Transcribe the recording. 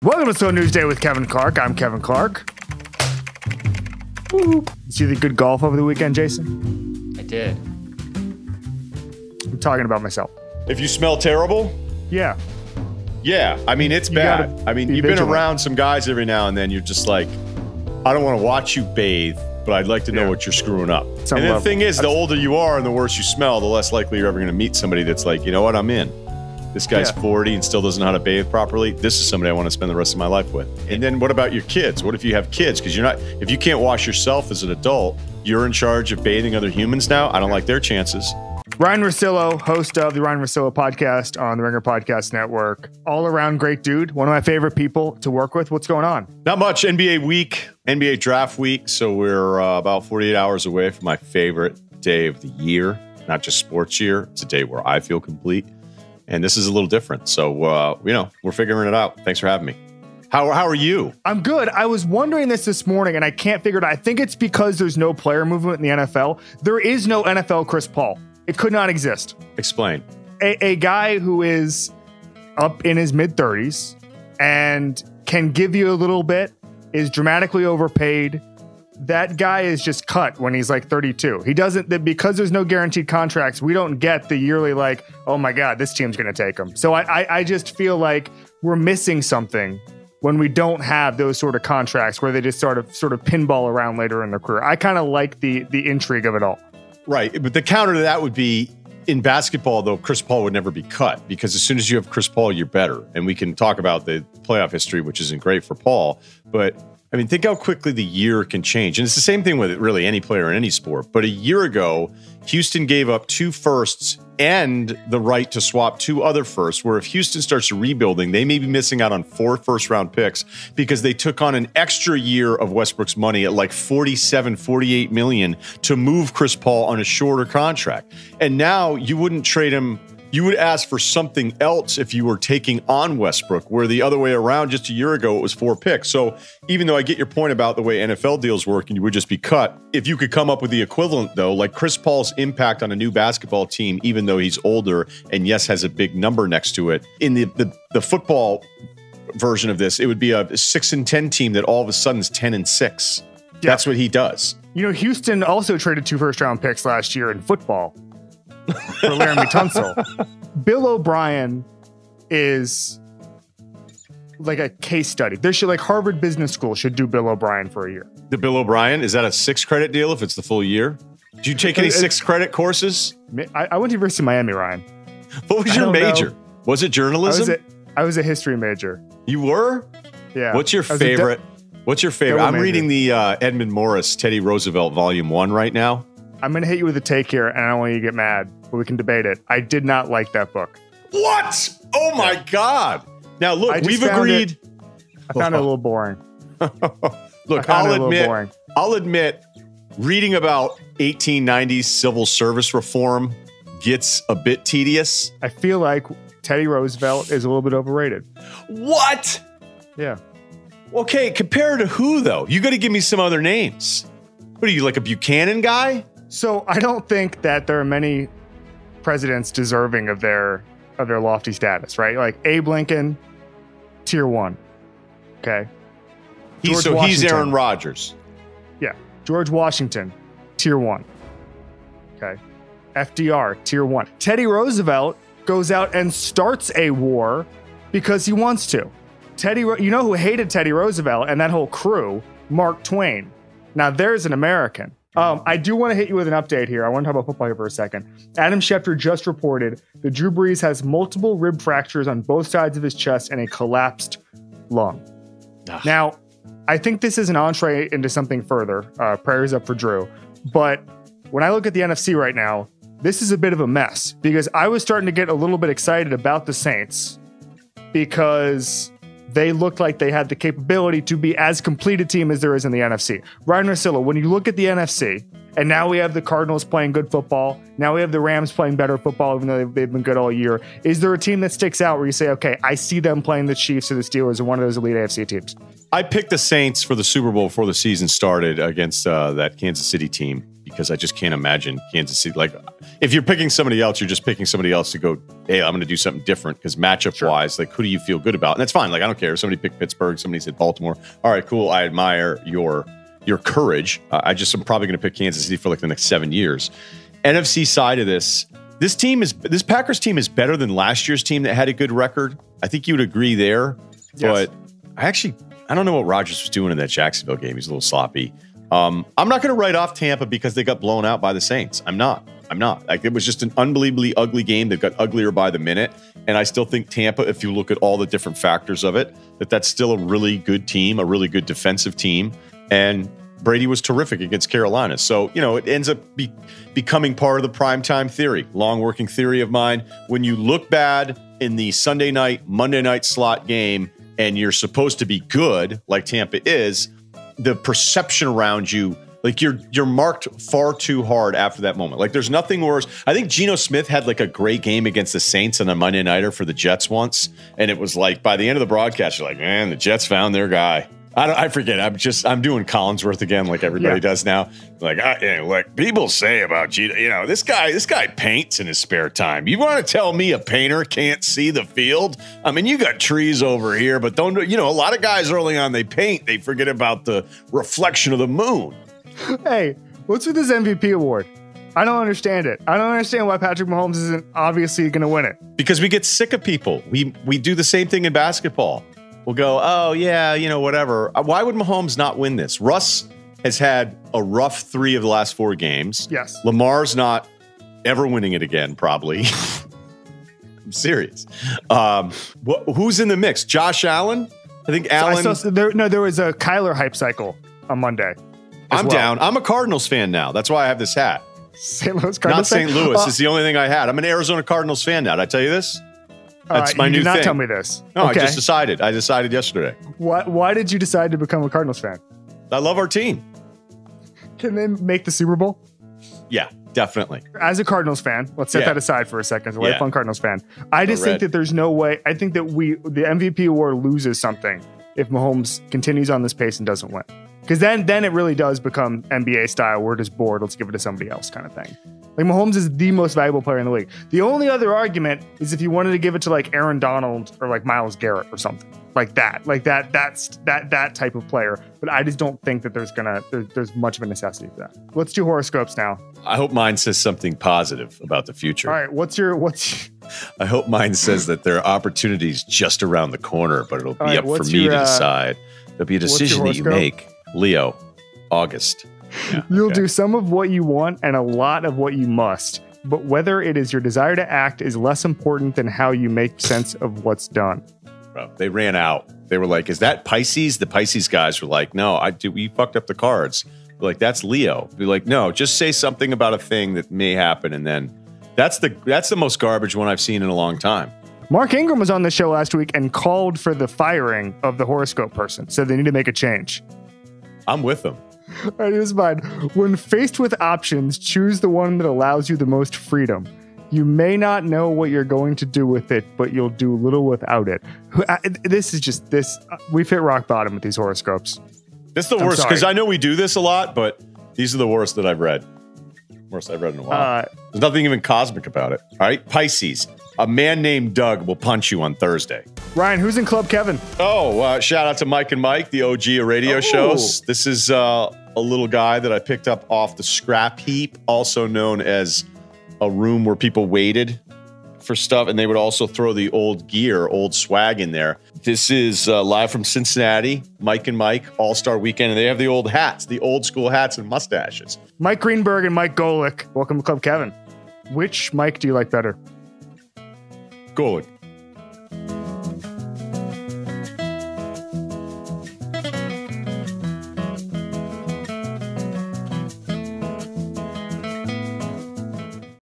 Welcome to Slow News Day with Kevin Clark. I'm Kevin Clark. Woo. See the good golf over the weekend, Jason? I did. I'm talking about myself. If you smell terrible? Yeah. Yeah. I mean, it's bad. I mean, you've been around some guys every now and then. You're just like, I don't want to watch you bathe, but I'd like to know what you're screwing up. And the thing is, the older you are and the worse you smell, the less likely you're ever going to meet somebody that's like, you know what, I'm in. This guy's 40 and still doesn't know how to bathe properly. This is somebody I want to spend the rest of my life with. And then what about your kids? What if you have kids? Because if you can't wash yourself as an adult, you're in charge of bathing other humans now. I don't like their chances. Ryen Russillo, host of the Ryen Russillo podcast on the Ringer Podcast Network. All around great dude. One of my favorite people to work with. What's going on? Not much. NBA week, NBA draft week. So we're about 48 hours away from my favorite day of the year. Not just sports year. It's a day where I feel complete. And this is a little different. So, we're figuring it out. Thanks for having me. How are you? I'm good. I was wondering this morning, and I can't figure it out. I think it's because there's no player movement in the NFL. There is no NFL Chris Paul. It could not exist. Explain. A guy who is up in his mid-30s and can give you a little bit, is dramatically overpaid. That guy is just cut when he's like 32. He doesn't, because there's no guaranteed contracts, we don't get the yearly like, oh my God, this team's going to take him. So I just feel like we're missing something when we don't have those sort of contracts where they just sort of pinball around later in their career. I kind of like the intrigue of it all. Right. But the counter to that would be in basketball, though, Chris Paul would never be cut because as soon as you have Chris Paul, you're better. And we can talk about the playoff history, which isn't great for Paul, but I mean, think how quickly the year can change. And it's the same thing with really any player in any sport. But a year ago, Houston gave up 2 firsts and the right to swap 2 other firsts, where if Houston starts rebuilding, they may be missing out on 4 first-round picks because they took on an extra year of Westbrook's money at like $47-48 million to move Chris Paul on a shorter contract. And now you wouldn't trade him. You would ask for something else if you were taking on Westbrook, where the other way around just a year ago, it was 4 picks. So even though I get your point about the way NFL deals work and you would just be cut, if you could come up with the equivalent, though, like Chris Paul's impact on a new basketball team, even though he's older and yes, has a big number next to it, in the football version of this, it would be a 6-10 team that all of a sudden is 10-6. Yeah. That's what he does. You know, Houston also traded 2 first-round picks last year in football for Laramie Tunsil. Bill O'Brien is like a case study. There should, like, Harvard Business School should do Bill O'Brien for a year. The Bill O'Brien, is that a 6-credit deal if it's the full year? Did you take any 6-credit courses? I went to University of Miami, Ryan. What was your major? Was it journalism? I was a history major. You were? Yeah. What's your favorite? I'm reading the Edmund Morris, Teddy Roosevelt, Volume 1 right now. I'm going to hit you with a take here, and I don't want you to get mad, but we can debate it. I did not like that book. What? Oh, my God. Now, look, we've agreed. I found it a little boring. Look, I'll admit, reading about 1890s civil service reform gets a bit tedious. I feel like Teddy Roosevelt is a little bit overrated. What? Yeah. Okay, compared to who, though? You got to give me some other names. What are you, like a Buchanan guy? So I don't think that there are many presidents deserving of their lofty status, right? Like Abe Lincoln, tier 1. Okay. He's Aaron Rodgers. Yeah. George Washington, tier 1. Okay. FDR, tier 1. Teddy Roosevelt goes out and starts a war because he wants to. You know who hated Teddy Roosevelt and that whole crew? Mark Twain. Now there's an American. I do want to hit you with an update here. I want to talk about football here for a second. Adam Schefter just reported that Drew Brees has multiple rib fractures on both sides of his chest and a collapsed lung. Ugh. Now, I think this is an entree into something further. Prayers up for Drew. But when I look at the NFC right now, this is a bit of a mess because I was starting to get a little bit excited about the Saints because they looked like they had the capability to be as complete a team as there is in the NFC. Ryen Russillo, when you look at the NFC, and now we have the Cardinals playing good football, now we have the Rams playing better football, even though they've been good all year, is there a team that sticks out where you say, okay, I see them playing the Chiefs or the Steelers or one of those elite AFC teams? I picked the Saints for the Super Bowl before the season started against that Kansas City team because I just can't imagine Kansas City. Like, if you're picking somebody else, you're just picking somebody else to go, hey, I'm going to do something different because matchup-wise, like, who do you feel good about? And that's fine. Like, I don't care. If somebody picked Pittsburgh, somebody said Baltimore. All right, cool. I admire your courage. I'm probably going to pick Kansas City for like the next 7 years. NFC side of this Packers team is better than last year's team that had a good record. I think you would agree there. Yes. But I don't know what Rodgers was doing in that Jacksonville game. He's a little sloppy. I'm not going to write off Tampa because they got blown out by the Saints. I'm not. Like, it was just an unbelievably ugly game that got uglier by the minute. And I still think Tampa, if you look at all the different factors of it, that's still a really good team, a really good defensive team. And Brady was terrific against Carolina. So, it ends up becoming part of the primetime theory, long working theory of mine. When you look bad in the Sunday night, Monday night slot game, and you're supposed to be good, like Tampa is, the perception around you, like you're marked far too hard after that moment. Like, there's nothing worse. I think Geno Smith had like a great game against the Saints on a Monday nighter for the Jets once. And it was like, by the end of the broadcast, you're like, man, the Jets found their guy. I forget. I'm doing Collinsworth again, like everybody does now. Like, like people say about Gino, this guy paints in his spare time. You want to tell me a painter can't see the field? I mean, you got trees over here, but don't, a lot of guys early on, they paint, they forget about the reflection of the moon. Hey, what's with this MVP award? I don't understand it. I don't understand why Patrick Mahomes isn't obviously going to win it. Because we get sick of people. We do the same thing in basketball. We'll go, oh, yeah, whatever. Why would Mahomes not win this? Russ has had a rough 3 of the last 4 games. Yes. Lamar's not ever winning it again, probably. I'm serious. Who's in the mix? Josh Allen? I think Allen. There was a Kyler hype cycle on Monday. I'm down. I'm a Cardinals fan now. That's why I have this hat. St. Louis Cardinals Not St. Louis. It's the only thing I had. I'm an Arizona Cardinals fan now. Did I tell you this? That's my new thing. You did not tell me this. No, okay. I decided yesterday. Why did you decide to become a Cardinals fan? I love our team. Can they make the Super Bowl? Yeah, definitely. As a Cardinals fan, let's set that aside for a second. As a lifelong Cardinals fan, I just think that there's no way. I think that the MVP award loses something if Mahomes continues on this pace and doesn't win. Because then it really does become NBA style. We're just bored. Let's give it to somebody else kind of thing. Like, Mahomes is the most valuable player in the league. The only other argument is if you wanted to give it to like Aaron Donald or like Myles Garrett or something like that. Like that's that type of player. But I just don't think that there's much of a necessity for that. Let's do horoscopes now. I hope mine says something positive about the future. All right, I hope mine says that there are opportunities just around the corner, but it'll be up for me to decide. There'll be a decision that you make. Leo, August. Yeah, You'll do some of what you want and a lot of what you must, but whether it is your desire to act is less important than how you make sense of what's done. Bro, they ran out. They were like, is that Pisces? The Pisces guys were like, no, we fucked up the cards. We're like, that's Leo. We're like, no, just say something about a thing that may happen. And then that's the most garbage one I've seen in a long time. Mark Ingram was on the show last week and called for the firing of the horoscope person. Said they need to make a change. I'm with them. All right, here's mine. When faced with options, choose the one that allows you the most freedom. You may not know what you're going to do with it, but you'll do little without it. This is just this. We've hit rock bottom with these horoscopes. It's the worst because I know we do this a lot, but these are the worst that I've read. Worst I've read in a while. There's nothing even cosmic about it. All right, Pisces. A man named Doug will punch you on Thursday. Ryan, who's in Club Kevin? Oh, shout out to Mike and Mike, the OG of radio shows. This is a little guy that I picked up off the scrap heap, also known as a room where people waited for stuff, and they would also throw the old gear, old swag in there. This is live from Cincinnati, Mike and Mike, All-Star Weekend, and they have the old hats, the old school hats and mustaches. Mike Greenberg and Mike Golick, welcome to Club Kevin. Which Mike do you like better? Golick.